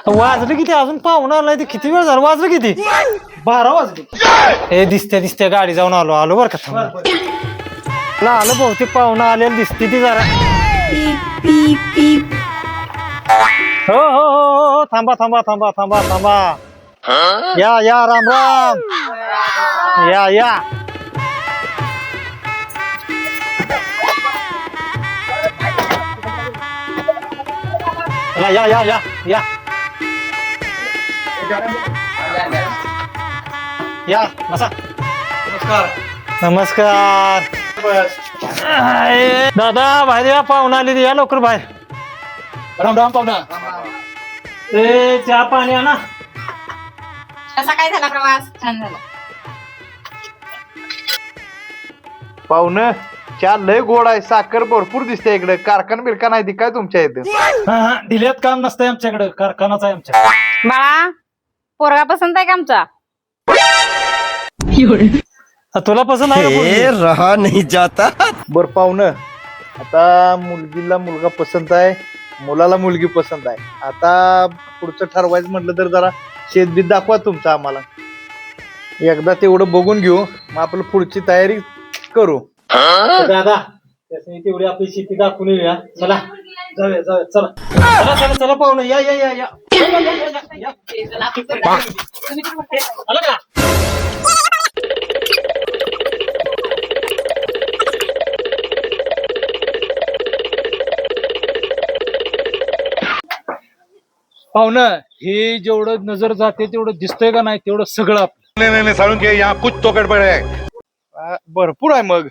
वाजलं किती अजून पाहुणा आलाय ते किती वेळ झाला वाजलं किती 12 वाजले. हे दिसते गाडी जाऊन आलो बरं का थांब आलं बहुतेक पाहुणा आलेलं दिसते ती जरा हो थांबा या राम राम या या बसा नमस्कार दादा बाहेर या पाहुणा आली या लवकर बाहेर राम राम पाहुणा. ए चहा पाणी आणा कसा काय झाला प्रवास? छान झाला. पाहुणं चहा लय गोड आहे, साखर भरपूर दिसते इकडे. कारखाना बिरखाना आहे ती काय तुमच्या इथं? दिल्यात काम नसतंय आमच्याकडे, कारखानाच आहे आमच्या. बाळा पोरगा पसंत आहे का आमचा? तुला पसंत आहे का पोरगी? रहा नहीं जाता. बर पाहुणं, आता मुलगीला मुलगा पसंत आहे, मुलाला मुलगी पसंत आहे. आता पुढचं ठरवायचं म्हटलं तर जरा शेतबीत दाखवा तुमचं आम्हाला. एकदा तेवढं बघून घेऊ, मग आपलं पुढची तयारी करू. दादा त्यासाठी तेवढी आपली शेती दाखवून येऊया. चला जाऊया चला पाहुणं या आलं का? पाहुणं हे जेवढं नजर जाते तेवढं दिसतंय का नाही तेवढं सगळं आपलं. नहीं सारुण के यहाँ कुछ तो गड़बड़ है. भरपूर आहे मग.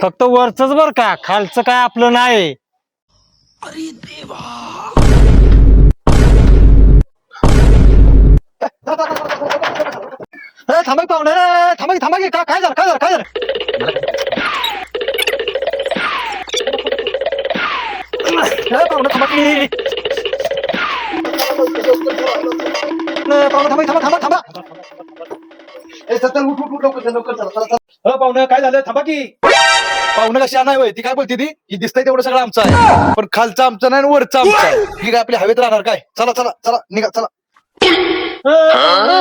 फक्त वरच बर का, खालचं काय आपलं नाही. थांबा पाहुणे थांबा की काय झालं पाहुणे थांबा की थांबा पाहुणं काय झालं? थांबा की. पाहुणं कशी नाही होय, ती काय बोलते ती दिसतंय तेवढं सगळं आमचं आहे, पण खालचं आमचं नाही आणि वरचं आमचं आहे. ही काय आपल्या हवेत राहणार काय? चला निघा चला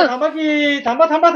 थांबा की थांबा चला